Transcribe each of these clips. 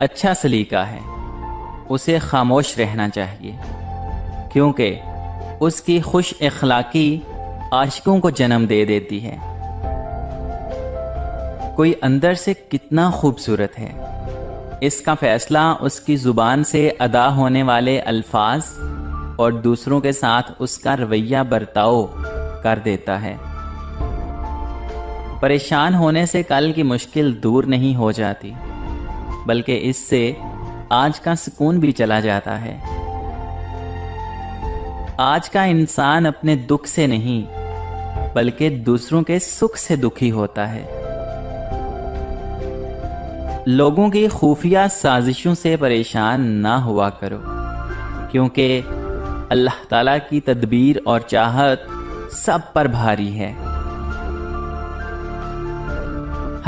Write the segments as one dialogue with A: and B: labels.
A: اچھا سلیقہ ہے اسے خاموش رہنا چاہیے، کیونکہ اس کی خوش اخلاقی عاشقوں کو جنم دے دیتی ہے۔ کوئی اندر سے کتنا خوبصورت ہے، اس کا فیصلہ اس کی زبان سے ادا ہونے والے الفاظ اور دوسروں کے ساتھ اس کا رویہ برتاؤ کر دیتا ہے۔ پریشان ہونے سے کل کی مشکل دور نہیں ہو جاتی، بلکہ اس سے آج کا سکون بھی چلا جاتا ہے۔ آج کا انسان اپنے دکھ سے نہیں بلکہ دوسروں کے سکھ سے دکھی ہوتا ہے۔ لوگوں کی خفیہ سازشوں سے پریشان نہ ہوا کرو، کیونکہ اللہ تعالیٰ کی تدبیر اور چاہت سب پر بھاری ہے۔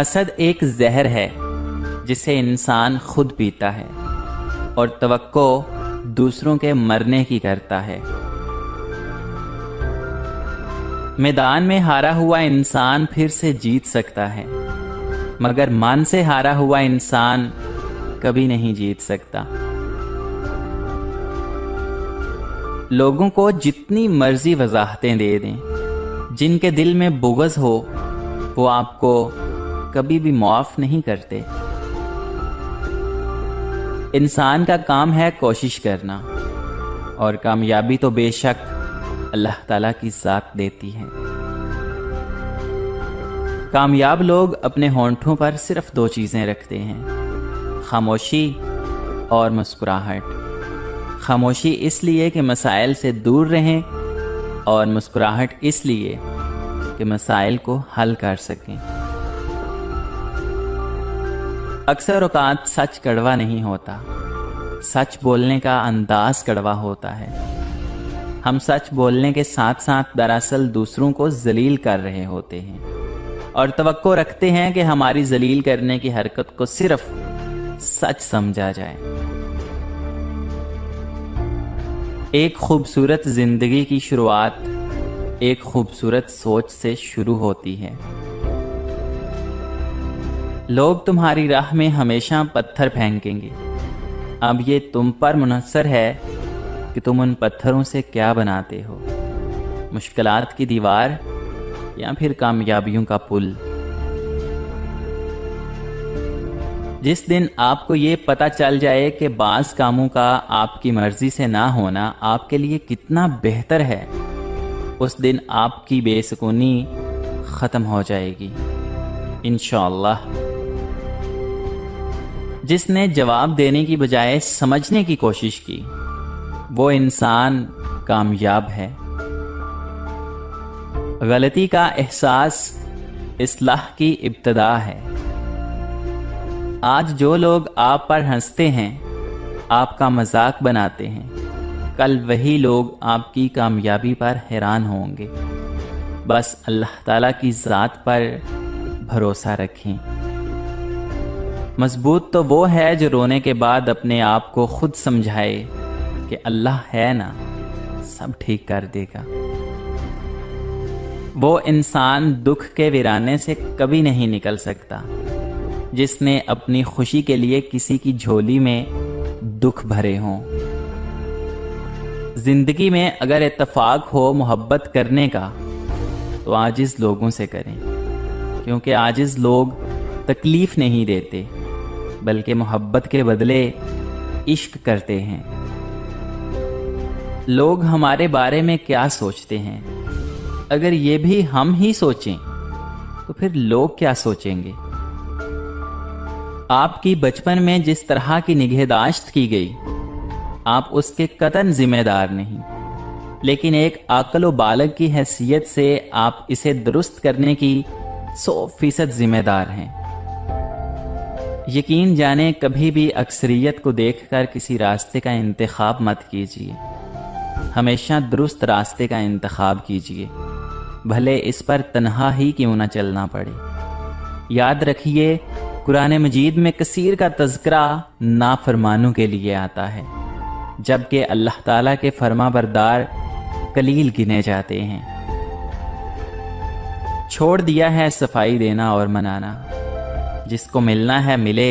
A: حسد ایک زہر ہے جسے انسان خود پیتا ہے اور توقع دوسروں کے مرنے کی کرتا ہے۔ میدان میں ہارا ہوا انسان پھر سے جیت سکتا ہے، مگر من سے ہارا ہوا انسان کبھی نہیں جیت سکتا۔ لوگوں کو جتنی مرضی وضاحتیں دے دیں، جن کے دل میں بغض ہو وہ آپ کو کبھی بھی معاف نہیں کرتے۔ انسان کا کام ہے کوشش کرنا، اور کامیابی تو بے شک اللہ تعالیٰ کی ذات دیتی ہے۔ کامیاب لوگ اپنے ہونٹوں پر صرف دو چیزیں رکھتے ہیں، خاموشی اور مسکراہٹ۔ خاموشی اس لیے کہ مسائل سے دور رہیں، اور مسکراہٹ اس لیے کہ مسائل کو حل کر سکیں۔ اکثر اوقات سچ کڑوا نہیں ہوتا، سچ بولنے کا انداز کڑوا ہوتا ہے۔ ہم سچ بولنے کے ساتھ ساتھ دراصل دوسروں کو ذلیل کر رہے ہوتے ہیں، اور توقع رکھتے ہیں کہ ہماری ذلیل کرنے کی حرکت کو صرف سچ سمجھا جائے۔ ایک خوبصورت زندگی کی شروعات ایک خوبصورت سوچ سے شروع ہوتی ہے۔ لوگ تمہاری راہ میں ہمیشہ پتھر پھینکیں گے، اب یہ تم پر منحصر ہے کہ تم ان پتھروں سے کیا بناتے ہو، مشکلات کی دیوار یا پھر کامیابیوں کا پل۔ جس دن آپ کو یہ پتہ چل جائے کہ بعض کاموں کا آپ کی مرضی سے نہ ہونا آپ کے لیے کتنا بہتر ہے، اس دن آپ کی بے سکونی ختم ہو جائے گی انشاءاللہ۔ جس نے جواب دینے کی بجائے سمجھنے کی کوشش کی، وہ انسان کامیاب ہے۔ غلطی کا احساس اصلاح کی ابتدا ہے۔ آج جو لوگ آپ پر ہنستے ہیں، آپ کا مذاق بناتے ہیں، کل وہی لوگ آپ کی کامیابی پر حیران ہوں گے۔ بس اللہ تعالیٰ کی ذات پر بھروسہ رکھیں۔ مضبوط تو وہ ہے جو رونے کے بعد اپنے آپ کو خود سمجھائے کہ اللہ ہے نا، سب ٹھیک کر دے گا۔ وہ انسان دکھ کے ویرانے سے کبھی نہیں نکل سکتا جس نے اپنی خوشی کے لیے کسی کی جھولی میں دکھ بھرے ہوں۔ زندگی میں اگر اتفاق ہو محبت کرنے کا تو عاجز لوگوں سے کریں، کیونکہ عاجز لوگ تکلیف نہیں دیتے بلکہ محبت کے بدلے عشق کرتے ہیں۔ لوگ ہمارے بارے میں کیا سوچتے ہیں، اگر یہ بھی ہم ہی سوچیں تو پھر لوگ کیا سوچیں گے؟ آپ کی بچپن میں جس طرح کی نگہداشت کی گئی، آپ اس کے قطعاً ذمہ دار نہیں، لیکن ایک عاقل و بالغ کی حیثیت سے آپ اسے درست کرنے کی 100% ذمہ دار ہیں۔ یقین جانیں کبھی بھی اکثریت کو دیکھ کر کسی راستے کا انتخاب مت کیجیے، ہمیشہ درست راستے کا انتخاب کیجیے، بھلے اس پر تنہا ہی کیوں نہ چلنا پڑے۔ یاد رکھیے قرآن مجید میں کثیر کا تذکرہ نافرمانوں کے لیے آتا ہے، جبکہ اللہ تعالیٰ کے فرما بردار قلیل گنے جاتے ہیں۔ چھوڑ دیا ہے صفائی دینا اور منانا، جس کو ملنا ہے ملے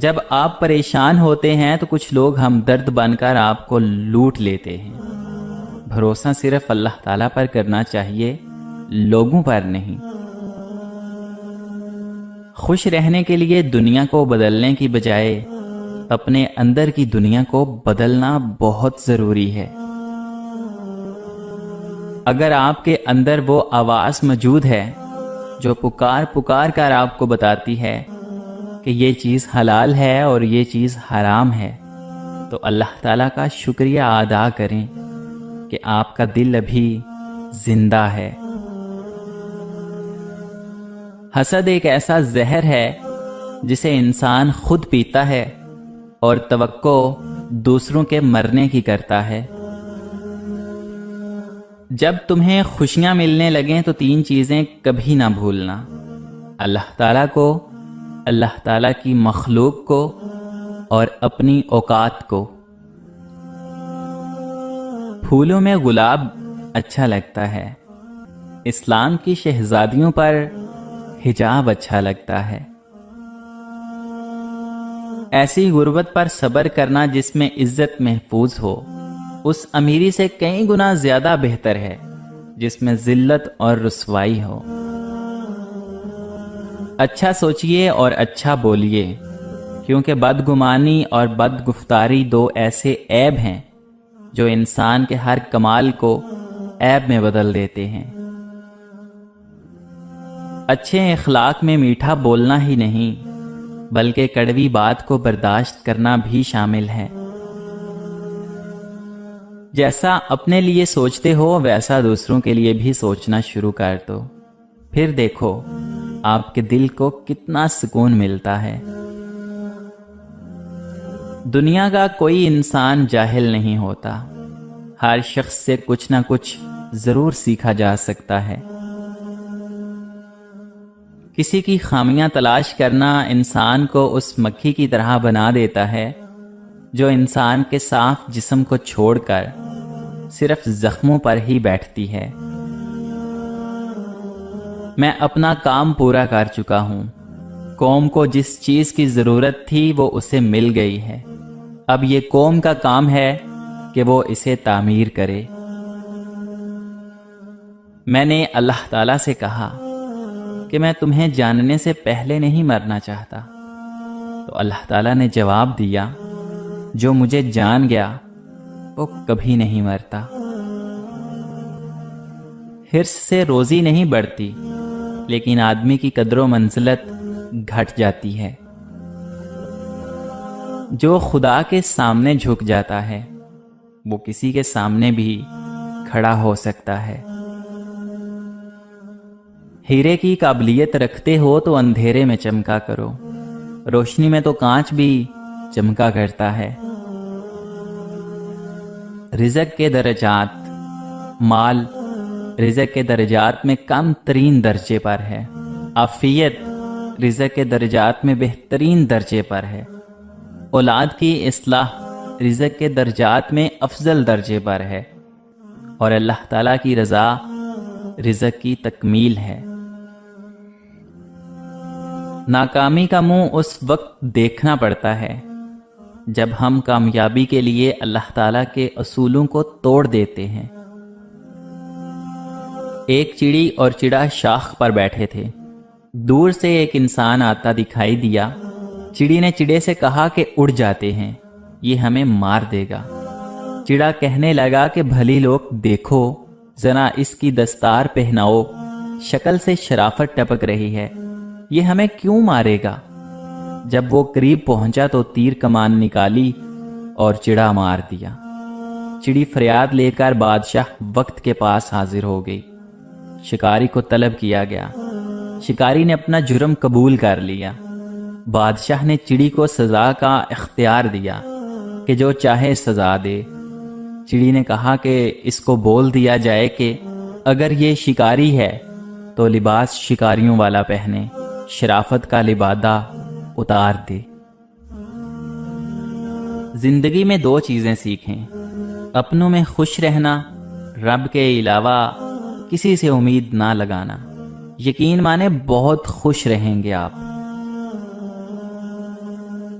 A: جب آپ پریشان ہوتے ہیں تو کچھ لوگ ہمدرد بن کر آپ کو لوٹ لیتے ہیں۔ بھروسہ صرف اللہ تعالیٰ پر کرنا چاہیے، لوگوں پر نہیں۔ خوش رہنے کے لیے دنیا کو بدلنے کی بجائے اپنے اندر کی دنیا کو بدلنا بہت ضروری ہے۔ اگر آپ کے اندر وہ آواز موجود ہے جو پکار پکار کر آپ کو بتاتی ہے کہ یہ چیز حلال ہے اور یہ چیز حرام ہے، تو اللہ تعالیٰ کا شکریہ ادا کریں کہ آپ کا دل ابھی زندہ ہے۔ حسد ایک ایسا زہر ہے جسے انسان خود پیتا ہے اور توقع دوسروں کے مرنے کی کرتا ہے۔ جب تمہیں خوشیاں ملنے لگیں تو 3 چیزیں کبھی نہ بھولنا: اللہ تعالیٰ کو، اللہ تعالیٰ کی مخلوق کو اور اپنی اوقات کو۔ پھولوں میں گلاب اچھا لگتا ہے، اسلام کی شہزادیوں پر حجاب اچھا لگتا ہے۔ ایسی غربت پر صبر کرنا جس میں عزت محفوظ ہو، اس امیری سے کئی گنا زیادہ بہتر ہے جس میں ذلت اور رسوائی ہو۔ اچھا سوچئے اور اچھا بولیے، کیونکہ بدگمانی اور بدگفتاری 2 ایسے عیب ہیں جو انسان کے ہر کمال کو عیب میں بدل دیتے ہیں۔ اچھے اخلاق میں میٹھا بولنا ہی نہیں بلکہ کڑوی بات کو برداشت کرنا بھی شامل ہے۔ جیسا اپنے لیے سوچتے ہو ویسا دوسروں کے لیے بھی سوچنا شروع کر دو، پھر دیکھو آپ کے دل کو کتنا سکون ملتا ہے۔ دنیا کا کوئی انسان جاہل نہیں ہوتا، ہر شخص سے کچھ نہ کچھ ضرور سیکھا جا سکتا ہے۔ کسی کی خامیاں تلاش کرنا انسان کو اس مکھی کی طرح بنا دیتا ہے جو انسان کے صاف جسم کو چھوڑ کر صرف زخموں پر ہی بیٹھتی ہے۔ میں اپنا کام پورا کر چکا ہوں، قوم کو جس چیز کی ضرورت تھی وہ اسے مل گئی ہے، اب یہ قوم کا کام ہے کہ وہ اسے تعمیر کرے۔ میں نے اللہ تعالیٰ سے کہا کہ میں تمہیں جاننے سے پہلے نہیں مرنا چاہتا، تو اللہ تعالیٰ نے جواب دیا، جو مجھے جان گیا وہ کبھی نہیں مرتا۔ حرص سے روزی نہیں بڑھتی، لیکن آدمی کی قدر و منزلت گھٹ جاتی ہے۔ جو خدا کے سامنے جھک جاتا ہے وہ کسی کے سامنے بھی کھڑا ہو سکتا ہے۔ ہیرے کی قابلیت رکھتے ہو تو اندھیرے میں چمکا کرو، روشنی میں تو کانچ بھی چمکا کرتا ہے۔ رزق کے درجات، مال رزق کے درجات میں کم ترین درجے پر ہے، عافیت رزق کے درجات میں بہترین درجے پر ہے، اولاد کی اصلاح رزق کے درجات میں افضل درجے پر ہے، اور اللہ تعالیٰ کی رضا رزق کی تکمیل ہے۔ ناکامی کا منہ اس وقت دیکھنا پڑتا ہے جب ہم کامیابی کے لیے اللہ تعالیٰ کے اصولوں کو توڑ دیتے ہیں۔ ایک چڑی اور چڑا شاخ پر بیٹھے تھے، دور سے ایک انسان آتا دکھائی دیا۔ چڑی نے چڑے سے کہا کہ اڑ جاتے ہیں، یہ ہمیں مار دے گا۔ چڑا کہنے لگا کہ بھلی لوگ دیکھو ذرا اس کی دستار پہناؤ، شکل سے شرافت ٹپک رہی ہے، یہ ہمیں کیوں مارے گا؟ جب وہ قریب پہنچا تو تیر کمان نکالی اور چڑا مار دیا۔ چڑی فریاد لے کر بادشاہ وقت کے پاس حاضر ہو گئی۔ شکاری کو طلب کیا گیا، شکاری نے اپنا جرم قبول کر لیا۔ بادشاہ نے چڑی کو سزا کا اختیار دیا کہ جو چاہے سزا دے۔ چڑی نے کہا کہ اس کو بول دیا جائے کہ اگر یہ شکاری ہے تو لباس شکاریوں والا پہنے، شرافت کا لبادہ اتار دے۔ زندگی میں 2 چیزیں سیکھیں: اپنوں میں خوش رہنا، رب کے علاوہ کسی سے امید نہ لگانا۔ یقین مانے بہت خوش رہیں گے آپ۔